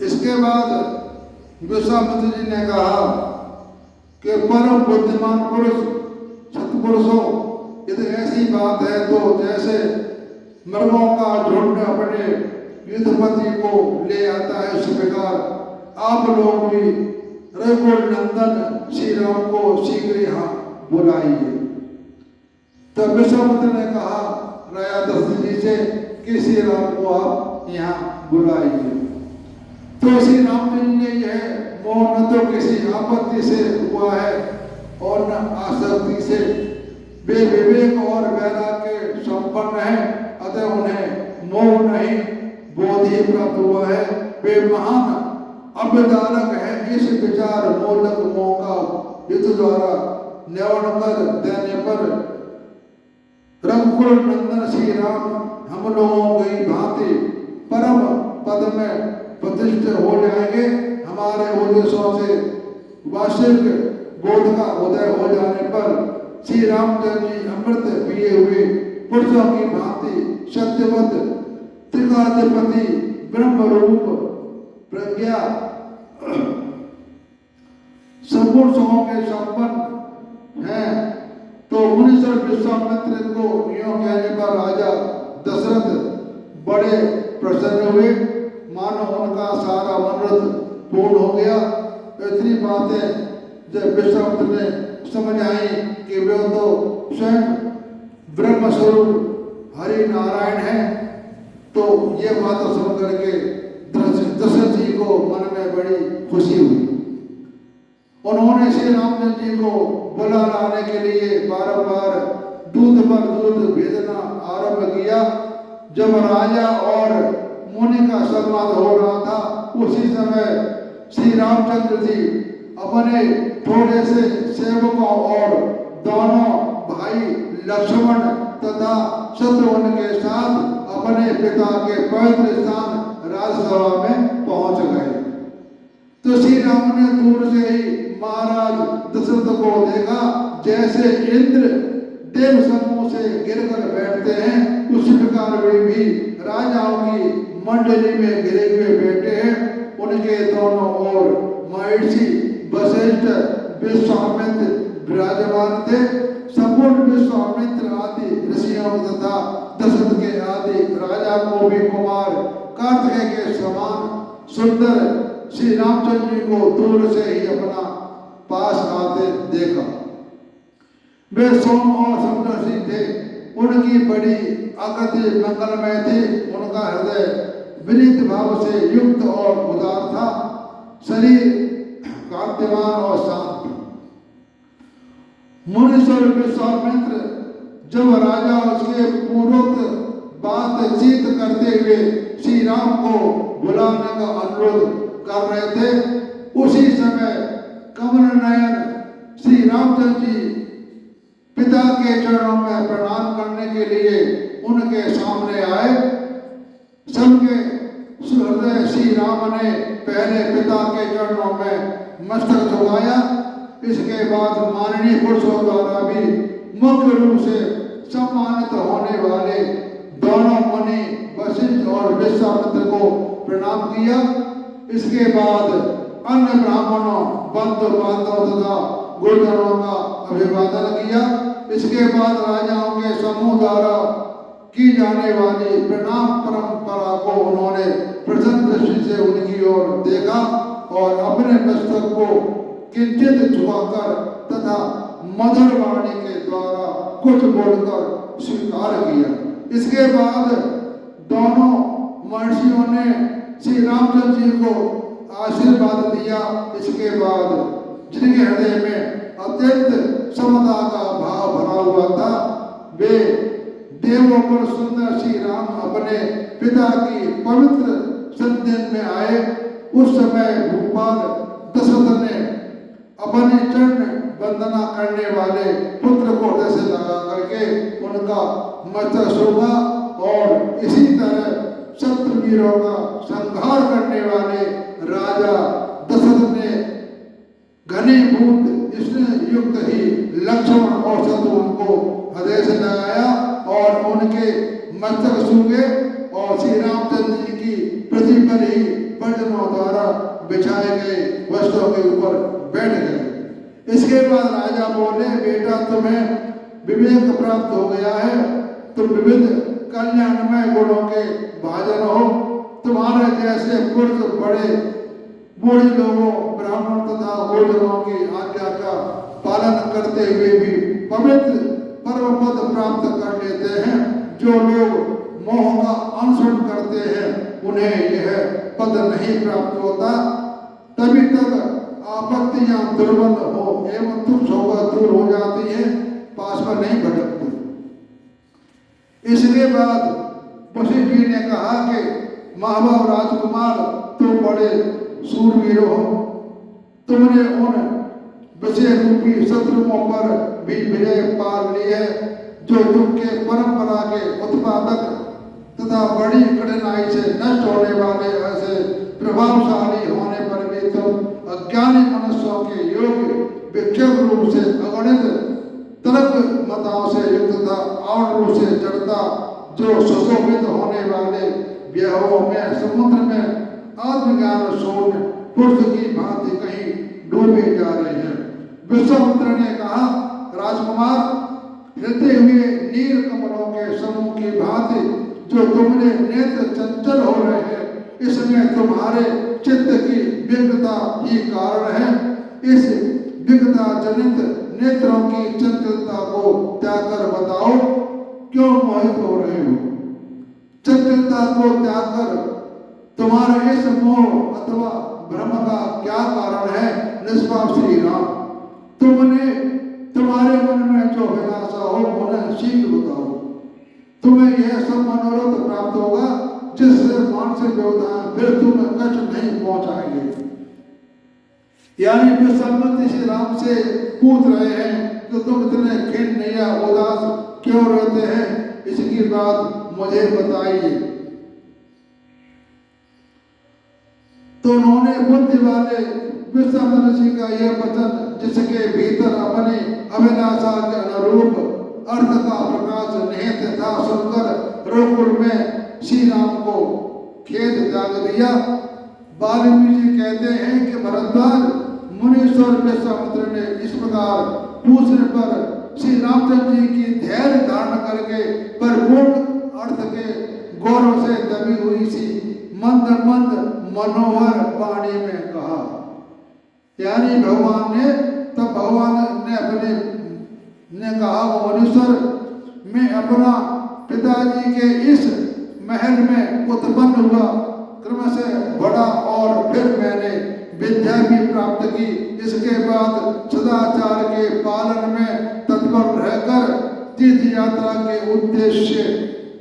इसके बाद विश्वामित्र जी ने कहा कि परम बुद्धिमान पुरुष सत्पुरुषों, यदि ऐसी बात है तो जैसे मृगों का झुंड अपने युद्धपति को ले आता है, इस प्रकार आप लोग भी रघुकुल नंदन श्री राम को शीघ्र यहाँ बुलाइए। तब विश्वामित्र ने कहा राजा दशरथ जी से कि श्री राम को आप यहाँ बुलाइए। तो श्री रामचंद्र जी ने यह मोह न तो किसी आपत्ति से हुआ है और न आसक्ति से, वे विवेक और वैराग्य संपन्न है, अतः उन्हें मोह नहीं बोध ही प्राप्त हुआ है। वे महान अभ्यदारक है, इस विचार मूलक मोह का युद्ध द्वारा निवारण कर देने पर रघुकुल नंदन श्री राम हम लोगों की भांति परम पद में प्रतिष्ठित हो जाएंगे। हमारे उद्देश्यों से वास्तविक बोध का उदय हो जाने पर श्री रामचंद्र जी अमृत पिए हुए पुरुषों की भांति सत्यवत त्रिकालाधिपति ब्रह्म रूप प्रज्ञा संपूर्ण सुखों के संपन्न हैं। तो मुनीश्वर विश्वामित्र को यूं कहने पर राजा दशरथ बड़े प्रसन्न हुए, मानो उनका सारा मनोरथ पूर्ण हो गया। इतनी बातें जब विश्वामित्र ने समझ आई कि वे तो स्वयं ब्रह्म स्वरूप हरि नारायण है, तो ये बात सुन करके दशरथ जी को मन में बड़ी खुशी हुई। उन्होंने श्री रामचंद्र जी को बुला लाने के लिए बारंबार दूध पर दूध भेजना आरंभ किया। जब राजा और मुनि का संवाद हो रहा था, उसी समय श्री रामचंद्र जी अपने थोड़े से सेवकों और दोनों भाई लक्ष्मण तथा शत्रुघ्न के साथ अपने पिता के पवित्र स्थान राजसभा में पहुंच गए। तो श्री राम ने दूर से ही महाराज दशरथ को देखा, जैसे इंद्र देव समूह से गिरकर बैठते हैं, उसी प्रकार वे भी राजाओं की मंडली में गिरे हुए बैठे हैं। उनके दोनों ओर महर्षि वशिष्ठ विश्वामित्र विराजमान थे। संपूर्ण विश्वामित्र आदि ऋषियों तथा दशरथ के आदि राजा को भी कुमार कार्तिकेय के समान सुंदर श्री रामचंद्र जी को दूर से ही अपना पास आते देखा। वे सोम और समदर्शी थे, उनकी बड़ी आकृति मंगलमय थी, उनका हृदय विनीत भाव से युक्त और उदार था, शरीर कांतिमान और शांत। मुनीश्वर विश्वामित्र जब राजा उसके पूर्वोक्त बातचीत करते हुए श्री राम को बुलाने का अनुरोध कर रहे थे, उसी समय कमल नयन श्री रामचंद्र जी पिता के चरणों में प्रणाम करने के लिए उनके सामने आए। सबके सुहृदय श्री राम ने पहले पिता के चरणों में मस्तक झुकाया। इसके बाद माननीय पुरुषों द्वारा भी मुख्य रूप से सम्मानित होने वाले दोनों मुनि वशिष्ठ और विश्वामित्र को प्रणाम किया। इसके बाद अन्य ब्राह्मणों बंधु बांधव तथा गुरुजनों का अभिवादन किया। इसके बाद राजाओं के समूह द्वारा की जाने वाली प्रणाम परंपरा को उन्होंने प्रसन्न दृष्टि से उनकी ओर देखा और अपने मस्तक को किंचित झुकाकर तथा मधुर वाणी के द्वारा कुछ बोलकर स्वीकार किया। इसके बाद दोनों महर्षियों ने श्री रामचंद्र जी को आशीर्वाद दिया। इसके बाद जिनके हृदय में अत्यंत समता का भाव भरा हुआ था, वे देवों पर सुंदर श्री राम अपने पिता की पवित्र सन्निधि में आए। उस समय भूपाल दशरथ ने अपने चरण वंदना करने वाले पुत्र को हृदय से लगा करके उनका मस्तक छूआ और इसी तरह शत्रुवीरों का संहार करने वाले राजा दशरथ ने घनीभूत इसने युक्त ही लक्ष्मण और शत्रुघ्न को हृदय से लगाया और उनके मस्तक छूए और श्री रामचंद्र जी की प्रतिपल ही वचनों द्वारा बिछाए गए वस्त्रों के ऊपर बैठ गए। इसके बाद राजा बोले, बेटा तुम्हें विवेक प्राप्त हो गया है, तुम विविध कल्याणमय गुणों के भाजन हो। तुम्हारे जैसे पुरुष बड़े बूढ़े लोगों, ब्राह्मण तथा गुरुजनों की आज्ञा का पालन करते हुए भी पवित्र परम पद प्राप्त कर लेते हैं। जो लोग मोह का अनुसरण करते हैं उन्हें यह पद नहीं प्राप्त होता। तभी तक आपत्तियां दुर्बल हो एवं तुच्छ होकर दूर हो जाती है, पास में नहीं भटकती। इसके बाद वशिष्ठ जी ने कहा कि महाभाव राजकुमार, तुम बड़े सूरवीर हो, तुमने उन विषय रूपी शत्रुओं पर भी विजय पा ली है जो दुख के परंपरा के उत्पादक तथा बड़ी कठिनाई से नष्ट होने वाले ऐसे प्रभावशाली होने पर भी तुम अज्ञानी मनुष्यों के योग्य विक्षेप रूप से अगणित तर्क मताओं से युक्त तथा और रूप से जड़ता जो सुशोभित होने वाले व्याहों में समुद्र में आत्मज्ञान शून्य पुरुष की भांति कहीं डूबे जा रहे हैं। विश्वामित्र ने कहा, राजकुमार, हिलते हुए नील कमलों के समूह की भांति जो तुमने नेत्र चंचल हो रहे हैं, इसमें तुम्हारे चित्त की विकृता ही कारण है। इस विकृता जनित नेत्रों की चंचलता को त्याग कर बताओ, क्यों मोहित हो रहे हो? चंचलता को त्याग कर तुम्हारे इस मोह अथवा भ्रम का क्या कारण है? निष्पाप श्री राम, तुम्हारे मन में जो विलासा हो उन्हें शीघ्र बताओ। तुम्हें यह सब मनोरथ प्राप्त होगा जिससे मानसिक व्यवधान फिर तुम्हें कष्ट नहीं पहुंचाएंगे। यानी विश्वामित्र श्री राम से पूछ रहे हैं कि तुम इतने खिन्न या उदास क्यों रहते हैं, इसकी बात मुझे बताइए। तो उन्होंने बुद्धि वाले विश्वामित्र जी का यह वचन, जिसके भीतर अपनी अभिलाषा के अनुरूप अर्थ का प्रकाश निहित था, सुनकर रघुकुल में श्री राम को खेद त्याग दिया। वाल्मीकि जी कहते हैं कि भरद्वाज मुनीश्वर विश्वामित्र ने इस प्रकार पूछने पर श्री रामचंद्र जी की धैर्य धारण करके परिपूर्ण अर्थ के गौरव से दबी हुई सी मंद मंद मनोहर वाणी में कहा। यानी भगवान ने अपने ने कहा, मुनीश्वर, मैं अपना पिताजी के इस महल में उत्पन्न हुआ, क्रम से बड़ा, और फिर मैंने विद्या भी प्राप्त की। इसके बाद सदाचार के पालन में तत्पर रहकर तीर्थ यात्रा के उद्देश्य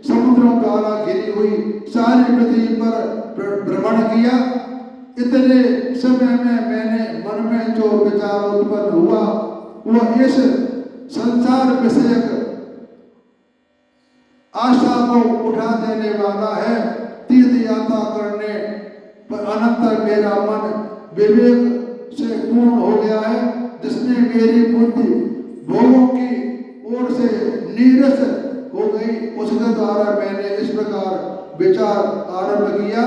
समुद्रों द्वारा घिरी हुई सारी पृथ्वी पर भ्रमण किया। इतने समय में मैंने मन में जो विचार उत्पन्न हुआ वह इस संसार विषयक आशा को उठा देने वाला है। तीर्थ यात्रा करने पर अनंतर मेरा मन विवेक से पूर्ण हो गया है, जिसने मेरी बुद्धि भोगों की ओर से नीरस हो गई। उसके द्वारा मैंने इस प्रकार विचार आरंभ किया,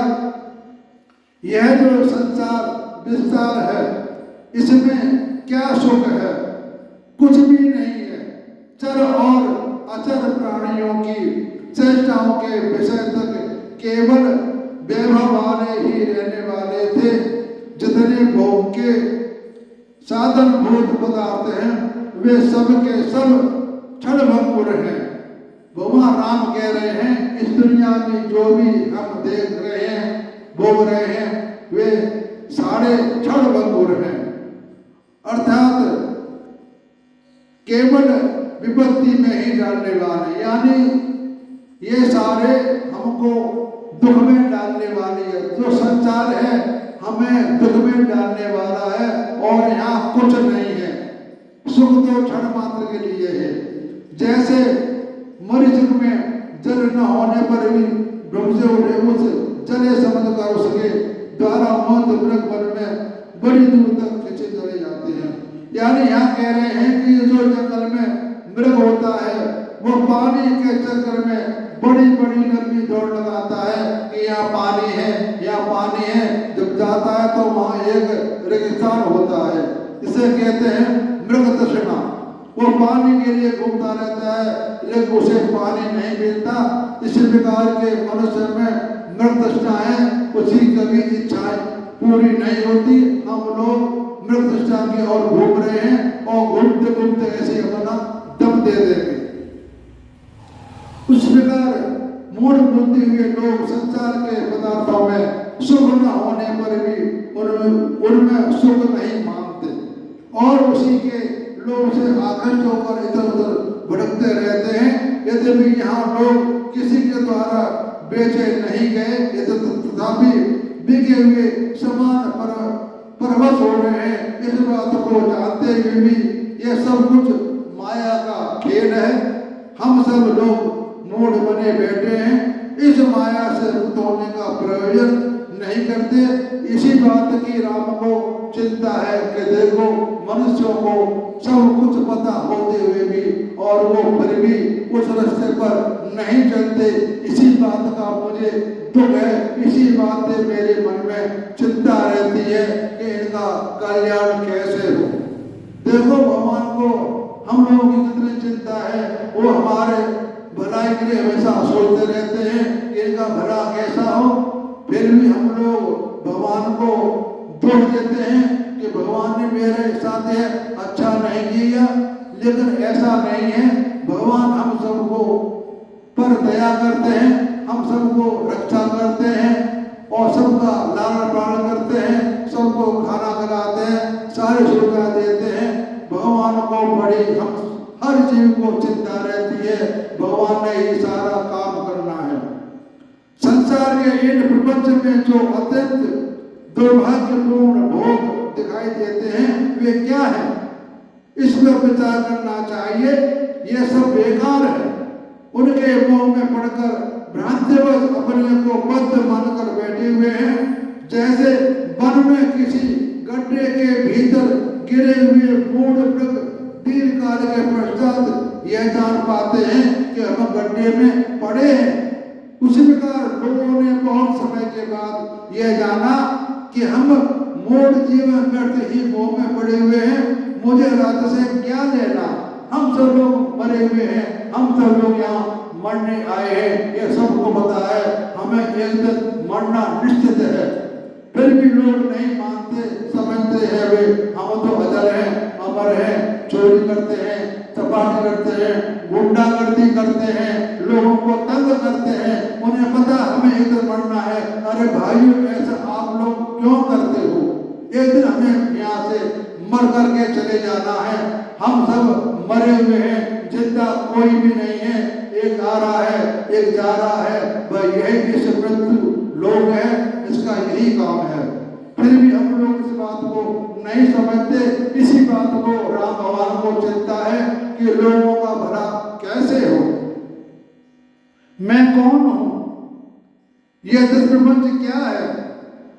यह जो संसार विस्तार है इसमें क्या सुख है? कुछ भी नहीं है। चर और अचर प्राणियों की चेष्टाओं के विषय तक केवल वैभव वाले ही रहने वाले थे। जितने भोग के साधन भूत पदार्थ हैं वे सब के सब क्षणभंगुर हैं। भगवान राम कह रहे हैं, इस दुनिया में जो भी हम देख रहे हैं, भोग रहे हैं, वे सारे क्षणभंगुर हैं। अर्थात केवल विपत्ति में ही डालने वाले, यानी ये सारे हमको दुख में डालने वाली है। जो संसार है हमें दुख में डालने वाला है और यहाँ कुछ नहीं है। सुख तो क्षण मात्र के लिए है। जैसे मरीचिक में जल न होने पर भी ब्रह्म से उठे उस जले समझ कर उसके द्वारा मौत मृग वन में बड़ी दूर तक खींचे चले जाते हैं। यानी यहाँ कह रहे हैं कि जो जंगल में मृग होता है वो पानी के चक्कर में बड़ी बड़ी लंबी दौड़ लगाता है कि यहाँ पानी है, यहाँ पानी है। जब ज्यादा जाता है तो वहाँ एक रेगिस्तान होता है, इसे कहते हैं मृग तृष्णा। वो पानी के लिए घूमता रहता है लेकिन उसे पानी नहीं मिलता। इसी प्रकार के मनुष्य में मृग तृष्णा है, उसकी कभी इच्छाएं पूरी नहीं होती। हम लोग मृग तृष्णा की ओर घूम रहे हैं और घूमते घूमते ऐसे अपना दम दे देंगे। उस प्रकार मूढ़ बुद्धि हुए लोग संसार के पदार्थों में सुख न होने पर भी उनमें सुख नहीं मानते और उसी के लोग से आकर्षित होकर इधर उधर भटकते रहते हैं। यद्यपि यहाँ लोग किसी के द्वारा बेचे नहीं गए तथापि बिके हुए समान परवश हो रहे हैं। इस बात को जानते हुए भी यह सब कुछ माया का खेल है। हम सब लोग मूढ़ बने बैठे हैं, इस माया से मुक्त होने का प्रयोजन नहीं करते। इसी बात की राम को चिंता है कि देखो मनुष्यों को सब कुछ पता होते हुए भी और वो फिर भी उस रास्ते पर नहीं चलते। इसी बात का मुझे दुख है, इसी बात से मेरे मन में चिंता रहती है कि इनका कल्याण कैसे हो। देखो भगवान को हम लोगों की कितनी चिंता है, वो हमारे भलाई के लिए हमेशा सोचते रहते हैं कि इनका भला कैसा हो। फिर भी हम लोग भगवान को दोष देते हैं कि भगवान ने मेरे साथ अच्छा नहीं किया, लेकिन ऐसा नहीं है। भगवान हम सबको पर दया करते हैं, हम सबको रक्षा करते हैं और सबका लालन पालन करते हैं, सबको खाना खिलाते हैं, सारी सुविधा देते हैं। भगवान को बड़ी हम हर जीव को चिंता रहती है, भगवान ने ही सारा काम करना है। संसार के इन प्रपंच में जो अत्यंत दुर्भाग्यपूर्ण भोग दिखाई देते हैं वे क्या है, इस पर विचार करना चाहिए। ये सब बेकार है। उनके मोह में पड़कर भ्रांतिवश अपने को बद्ध मानकर बैठे हुए हैं। जैसे वन में किसी गड्ढे के भीतर गिरे हुए मूढ़ मृग दीर्घ काल के पश्चात यह जान पाते हैं कि हम गड्ढे में पड़े हैं। उसी प्रकार लोगों ने बहुत समय के बाद यह जाना कि हम मूढ़ जीवन व्यर्थ ही मोह में पड़े हुए हैं, मुझे रात से क्या लेना। हम सब लोग मरे हुए हैं, हम सब लोग यहाँ मरने आए हैं, ये सबको पता है, हमें एक दिन मरना निश्चित है। फिर भी लोग नहीं मानते, समझते हैं वे हम तो अजर हैं, अमर हैं, चोरी करते हैं, चपाटी करते हैं, गुंडागर्दी करते हैं, लोगों को तंग करते हैं, उन्हें पता हमें एक दिन मरना है। अरे भाइयों, ऐसा आप लोग क्यों करते हो? एक दिन हमें यहाँ से मर करके चले जाना है। हम सब मरे हुए हैं, जिंदा कोई भी नहीं है। एक आ रहा है, एक जा रहा है, वह यही इस मृत्यु लोग है, इसका यही काम है। फिर भी हम लोग इस बात को नहीं समझते। इसी बात को राम भगवान को चिंता है कि लोगों का भला कैसे हो। मैं कौन हूँ, यह प्रपंच क्या है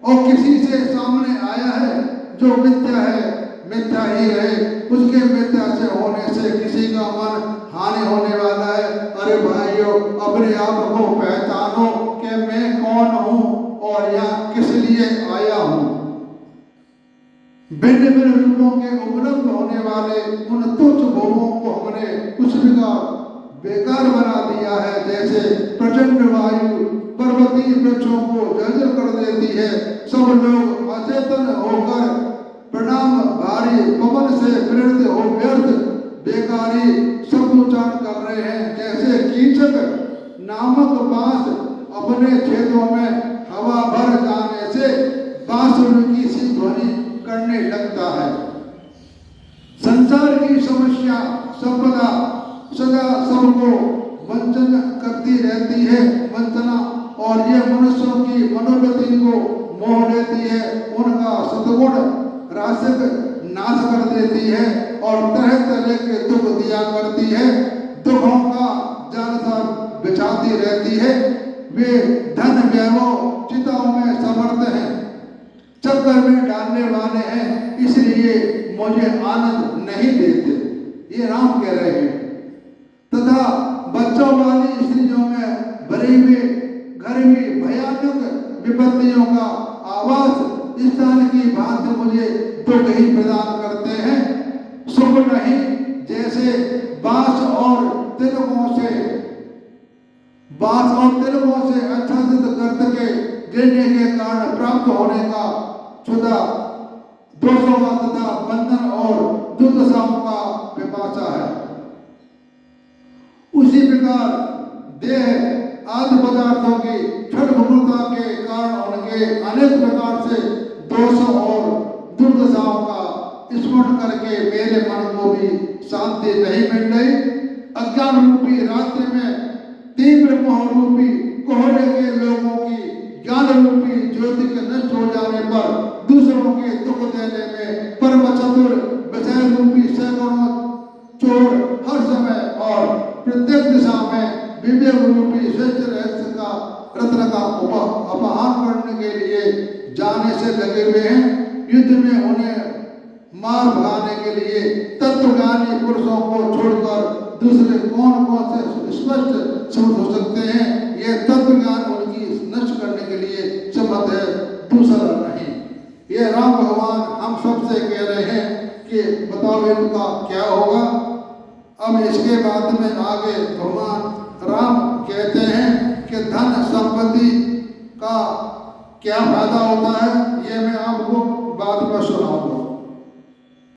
और किसी से सामने आया है जो मिथ्या है, मिथ्या ही रहे। उसके मिथ्या से होने से किसी का मन हानि होने वाला है। अरे भाइयों, अपने आप को पहचानो कि मैं कौन हूँ और यहाँ किस लिए आया हूँ। भिन्न भिन्न रूपों के उपलब्ध होने वाले उन तुच्छ भोगों को हमने कुछ का बेकार बना दिया है। जैसे प्रचंड वायु पर्वतीय वृक्षों को जर्जर कर देती है। सब लोग अचेतन होकर प्रणाम भारी पवन से प्रेरित हो व्यर्थ बेकारी शब्दोच्चारण कर रहे हैं। जैसे कीचक नामक बांस अपने छेदों में हवा भर जाने से बांसुरी की सी ध्वनि करने लगता है। संसार की समस्या संपदा सदा सबको वंचन करती रहती है, वंचना, और यह मनुष्यों की मनोवृत्ति को मोह लेती है, उनका सद्गुण राशिक नाश कर देती है और तरह तरह के दुख दिया करती है। दुखों का जाल सा बिछाती रहती है। वे धन वैभव चिताओं में समर्थ हैं, चक्कर में डालने वाले हैं, इसलिए मुझे आनंद नहीं देते। ये राम कह रहे हैं। तथा बच्चों वाली स्त्रियों में भरे हुए घर में भयानक विपत्तियों का आवास स्थान की भांति मुझे दुख ही प्रदान करते हैं, सुख नहीं। जैसे बांस और तिलकों से आच्छादित गर्त के गिरने के कारण प्राप्त होने का क्षुधा, दोषों तथा बंधन और दुर्दशाओं का पिपासा है, उसी प्रकार देह आदि पदार्थों की क्षणभंगुरता के कारण उनके अनेक प्रकार से दोषों और दुर्दशाओं का स्मरण करके मेरे मन को भी शांति नहीं मिल रही। अज्ञान रूपी रात्रि में तीव्र मोह रूपी कोहरे के लोगों की ज्ञान रूपी ज्योति के नष्ट हो जाने पर दूसरों के दुख देने में परम चतुर विषय रूपी सैकड़ों चोर हर समय और प्रत्येक दिशा में विवेक रूपी श्रेष्ठ रहस्य का रत्न का अपहरण करने के लिए जाने से लगे हुए हैं। युद्ध में उन्हें मार भगाने के लिए तत्वज्ञानी पुरुषों को छोड़कर दूसरे कौन से स्पष्ट समझ हो सकते हैं। ये तत्व ज्ञान उनकी नष्ट करने के लिए समर्थ है, दूसरा नहीं। ये राम भगवान हम सबसे कह रहे हैं कि बताओ इनका क्या होगा। अब इसके बाद में आगे भगवान राम कहते हैं कि धन संपत्ति का क्या फायदा होता है, ये मैं आपको बाद में सुनाऊंगा।